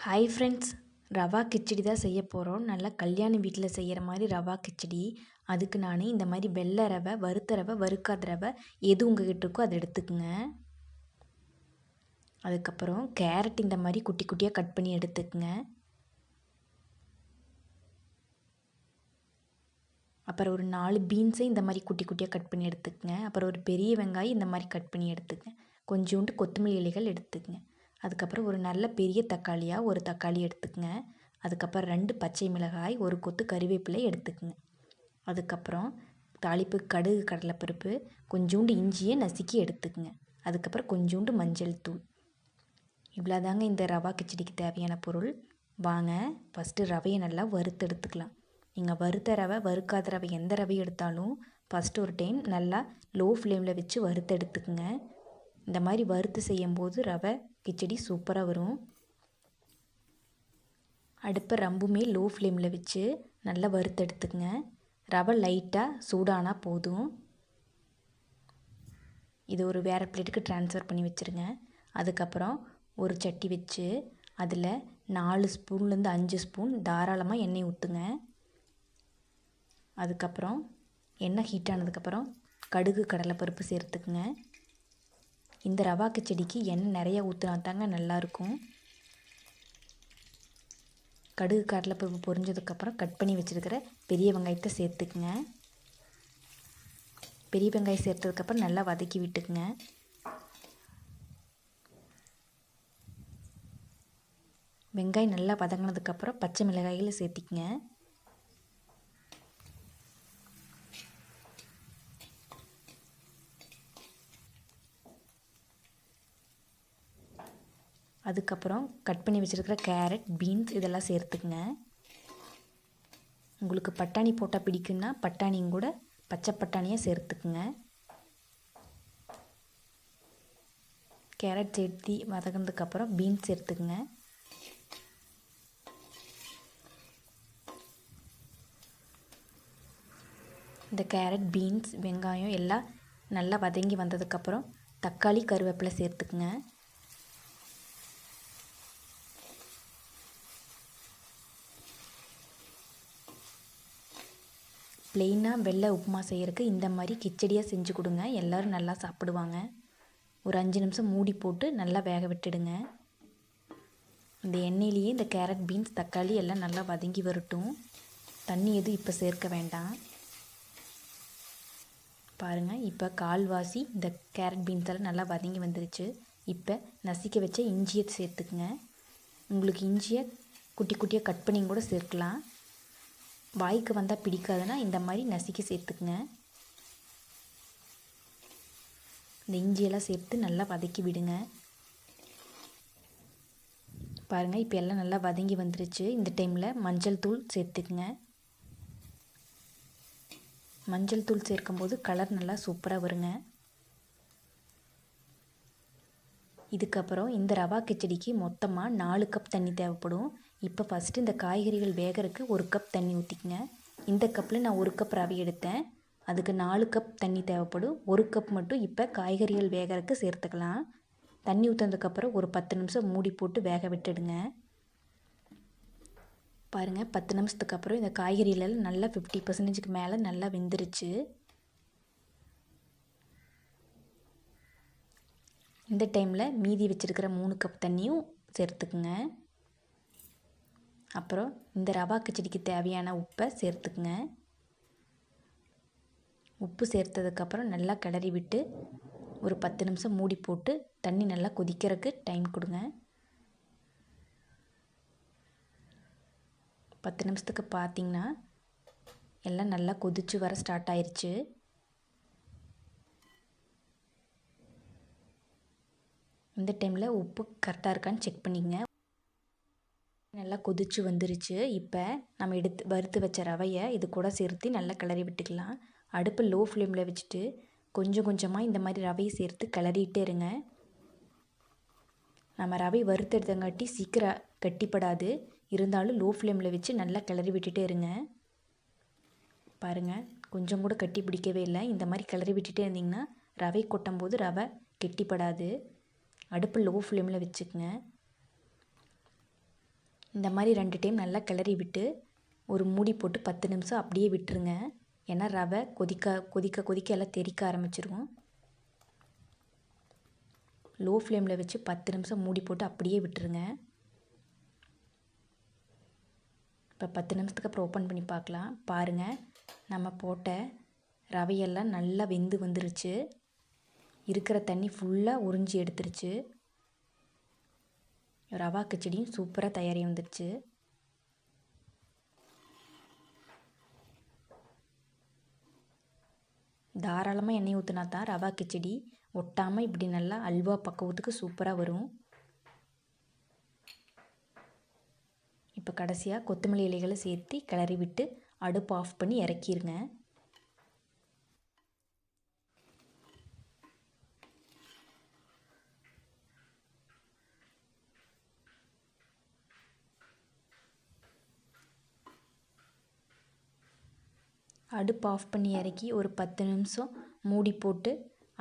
Hi friends, rava khichdi தான் செய்ய போகிறோம். நல்லா கல்யாண வீட்டில் செய்கிற மாதிரி ரவா கிச்சடி. அதுக்கு நான் இந்த மாதிரி வெள்ளை ரவை, வறுத்த ரவை, வறுக்காத ரவை எது உங்ககிட்ட இருக்கோ அதை எடுத்துக்கோங்க. அதுக்கப்புறம் கேரட் இந்த மாதிரி குட்டி குட்டியாக கட் பண்ணி எடுத்துக்கோங்க. அப்புறம் ஒரு 4 பீன்ஸை இந்த மாதிரி குட்டி குட்டியாக கட் பண்ணி எடுத்துக்கோங்க. அப்புறம் ஒரு பெரிய வெங்காயம் இந்த மாதிரி கட் பண்ணி எடுத்துக்கங்க. கொஞ்சோண்டு கொத்தமல்லி இலைகள் எடுத்துக்கங்க. அதுக்கப்புறம் ஒரு நல்ல பெரிய தக்காளியாக ஒரு தக்காளி எடுத்துக்கங்க. அதுக்கப்புறம் 2 பச்சை மிளகாய், ஒரு கொத்து கறிவேப்பிலை எடுத்துக்கங்க. அதுக்கப்புறம் தாளிப்பு கடுகு, கடலைப்பருப்பு, கொஞ்சோண்டு இஞ்சியை நசுக்கி எடுத்துக்கங்க. அதுக்கப்புறம் கொஞ்சோண்டு மஞ்சள் தூள். இவ்வளோதாங்க இந்த ரவா கிச்சடிக்கு தேவையான பொருள். வாங்க ஃபஸ்ட்டு ரவையை நல்லா வறுத்து எடுத்துக்கலாம். நீங்கள் வறுத்த ரவை, வறுக்காத ரவை எந்த ரவை எடுத்தாலும் ஃபஸ்ட்டு ஒரு டைம் நல்லா லோ ஃப்ளேமில் வச்சு வறுத்து எடுத்துக்குங்க. இந்த மாதிரி வறுத்து செய்யும்போது ரவை கிச்சடி சூப்பராக வரும். அடுப்பை ரொம்பவுமே லோ ஃப்ளேமில் வச்சு நல்லா வறுத்து எடுத்துக்குங்க. ரவை லைட்டாக சூடானால் போதும். இது ஒரு வேறு பிளேட்டுக்கு ட்ரான்ஸ்ஃபர் பண்ணி வச்சுருங்க. அதுக்கப்புறம் ஒரு சட்டி வச்சு அதில் 4 ஸ்பூன்லேருந்து 5 ஸ்பூன் தாராளமாக எண்ணெய் ஊற்றுங்க. அதுக்கப்புறம் எண்ணெய் ஹீட் ஆனதுக்கப்புறம் கடுகு, கடலைப்பருப்பு சேர்த்துக்குங்க. இந்த ரவா கிச்சடிக்கு எண்ணெய் நிறையா ஊற்றினா தாங்க நல்லாயிருக்கும். கடுகு, கடலைப்பருப்பு பொரிஞ்சதுக்கப்புறம் கட் பண்ணி வச்சுருக்கிற பெரிய வெங்காயத்தை சேர்த்துக்குங்க. பெரிய வெங்காயம் சேர்த்ததுக்கப்புறம் நல்லா வதக்கி விட்டுக்குங்க. வெங்காயம் நல்லா வதங்கினதுக்கப்புறம் பச்சை மிளகாய்களை சேர்த்திக்குங்க. அதுக்கப்புறம் கட் பண்ணி வச்சுருக்கிற கேரட், பீன்ஸ் இதெல்லாம் சேர்த்துக்குங்க. உங்களுக்கு பட்டாணி போட்டால் பிடிக்குன்னா பட்டாணியும் கூட பச்சை பட்டாணியை சேர்த்துக்குங்க. கேரட் சேர்த்து வதங்கினதுக்கப்புறம் பீன்ஸ் சேர்த்துக்குங்க. இந்த கேரட், பீன்ஸ், வெங்காயம் எல்லாம் நல்லா வதங்கி வந்ததுக்கப்புறம் தக்காளி, கருவேப்பிலை சேர்த்துக்குங்க. ப்ளெயினாக வெள்ளை உப்புமா செய்கிறதுக்கு இந்த மாதிரி கிச்சடியாக செஞ்சு கொடுங்க. எல்லோரும் நல்லா சாப்பிடுவாங்க. ஒரு 5 நிமிஷம் மூடி போட்டு நல்லா வேக விட்டுடுங்க. இந்த எண்ணெயிலேயே இந்த கேரட், பீன்ஸ், தக்காளி எல்லாம் நல்லா வதங்கி வரட்டும். தண்ணி எதுவும் இப்போ சேர்க்க வேண்டாம். பாருங்கள், இப்போ கால்வாசி இந்த கேரட், பீன்ஸ் எல்லாம் நல்லா வதங்கி வந்துருச்சு. இப்போ நசுக்க வச்ச இஞ்சியை சேர்த்துக்குங்க. உங்களுக்கு இஞ்சியை குட்டி குட்டியாக கட் பண்ணி கூட சேர்க்கலாம். வாய்க்கு வந்தால் பிடிக்காதுன்னா இந்த மாதிரி நசுக்கி சேர்த்துக்குங்க. இந்த இஞ்சியெல்லாம் சேர்த்து நல்லா வதக்கி விடுங்க. பாருங்கள், இப்போ எல்லாம் நல்லா வதங்கி வந்துருச்சு. இந்த டைமில் மஞ்சள் தூள் சேர்த்துக்குங்க. மஞ்சள் தூள் சேர்க்கும்போது கலர் நல்லா சூப்பராக வருங்க. இதுக்கப்புறம் இந்த ரவா கிச்சடிக்கு மொத்தமாக 4 கப் தண்ணி தேவைப்படும். இப்போ ஃபஸ்ட்டு இந்த காய்கறிகள் வேகிறதுக்கு 1 கப் தண்ணி ஊற்றிக்கங்க. இந்த கப்பில் நான் 1 கப் ரவை எடுத்தேன். அதுக்கு 4 கப் தண்ணி தேவைப்படும். 1 கப் மட்டும் இப்போ காய்கறிகள் வேகிறதுக்கு சேர்த்துக்கலாம். தண்ணி ஊற்றினதுக்கப்புறம் ஒரு 10 நிமிஷம் மூடி போட்டு வேக விட்டுடுங்க. பாருங்கள், 10 நிமிஷத்துக்கு அப்புறம் இந்த காய்கறிகளெல்லாம் நல்லா 50% மேலே நல்லா வெந்துருச்சு. இந்த டைமில் மீதி வச்சுருக்கிற 3 கப் தண்ணியும் சேர்த்துக்குங்க. அப்புறம் இந்த ரவா கிச்சடிக்கு தேவையான உப்பை சேர்த்துக்குங்க. உப்பு சேர்த்ததுக்கப்புறம் நல்லா கிளறி விட்டு ஒரு 10 நிமிஷம் மூடி போட்டு தண்ணி நல்லா கொதிக்கிறதுக்கு டைம் கொடுங்க. 10 நிமிஷத்துக்கு பார்த்திங்கன்னா எல்லாம் நல்லா கொதித்து வர ஸ்டார்ட் ஆயிடுச்சு. இந்த டைமில் உப்பு கரெக்டாக இருக்கான்னு செக் பண்ணிக்கங்க. நல்லா கொதித்து வந்துருச்சு. இப்போ நம்ம வறுத்து வச்ச ரவையை இது கூட சேர்த்து நல்லா கிளறி விட்டுக்கலாம். அடுப்பை லோ ஃப்ளேமில் வச்சுட்டு கொஞ்சம் கொஞ்சமாக இந்த மாதிரி ரவையை சேர்த்து கிளறிட்டே இருங்க. நம்ம ரவை வறுத்து எடுத்தங்காட்டி சீக்கிரம் கட்டிப்படாது. இருந்தாலும் லோ ஃப்ளேமில் வச்சு நல்லா கிளறி விட்டுட்டே இருங்க. பாருங்கள், கொஞ்சம் கூட கட்டி பிடிக்கவே இல்லை. இந்த மாதிரி கிளறி விட்டுட்டே இருந்திங்கன்னா ரவை கொட்டும் போது ரவை கெட்டிப்படாது. அடுப்பு லோ ஃப்ளேமில் வச்சுக்கோங்க. இந்த மாதிரி 2 டைம் நல்லா கிளறி விட்டு ஒரு மூடி போட்டு 10 நிமிஷம் அப்படியே விட்டுருங்க. ஏன்னா ரவை கொதிக்க எல்லாம் தெறிக்க ஆரம்பிச்சிரும். லோ ஃப்ளேமில் வச்சு 10 நிமிஷம் மூடி போட்டு அப்படியே விட்டுருங்க. இப்போ 10 நிமிஷத்துக்கு அப்புறம் ஓப்பன் பண்ணி பார்க்கலாம். பாருங்கள், நம்ம போட்ட ரவையெல்லாம் நல்லா வெந்து வந்துருச்சு. இருக்கிற தண்ணி ஃபுல்லாக உறிஞ்சி எடுத்துருச்சு. ரவா கிச்சடியும் சூப்பராக தயாரி வந்துடுச்சு. தாராளமாக எண்ணெய் ஊற்றினா தான் ரவா கிச்சடி ஒட்டாமல் இப்படி நல்லா அல்வா பக்குவத்துக்கு சூப்பராக வரும். இப்போ கடைசியாக கொத்தமல்லி இலைகளை சேர்த்து கிளறி விட்டு அடுப்பு ஆஃப் பண்ணி இறக்கிடுங்க. அடுப்பு ஆஃப் பண்ணி இறக்கி ஒரு 10 நிமிஷம் மூடி போட்டு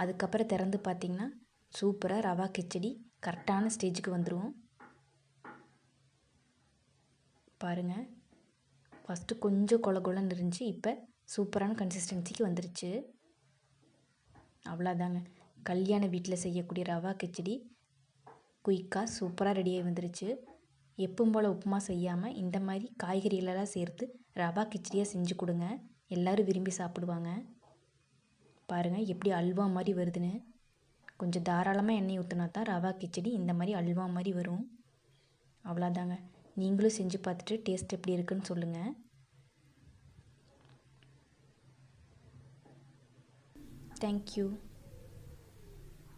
அதுக்கப்புறம் திறந்து பார்த்திங்கன்னா சூப்பராக ரவா கிச்சடி கரெக்டான ஸ்டேஜுக்கு வந்துடும். பாருங்கள், ஃபஸ்ட்டு கொஞ்சம் கொல கொலன்னு இருந்துச்சு, இப்போ சூப்பரான கன்சிஸ்டன்சிக்கு வந்துருச்சு. அவ்வளோதாங்க, கல்யாண வீட்டில் செய்யக்கூடிய ரவா கிச்சடி குயிக்காக சூப்பராக ரெடியாகி வந்துருச்சு. எப்பவும் போல் உப்புமா செய்யாமல் இந்த மாதிரி காய்கறிகளெல்லாம் சேர்த்து ரவா கிச்சடியாக செஞ்சு கொடுங்க. எல்லோரும் விரும்பி சாப்பிடுவாங்க. பாருங்கள் எப்படி அல்வா மாதிரி வருதுன்னு. கொஞ்சம் தாராளமாக எண்ணெய் ஊற்றினா தான் ரவா கிச்சடி இந்த மாதிரி அல்வா மாதிரி வரும். அவ்வளோதாங்க, நீங்களும் செஞ்சு பார்த்துட்டு டேஸ்ட் எப்படி இருக்குன்னு சொல்லுங்கள். தேங்க்யூ.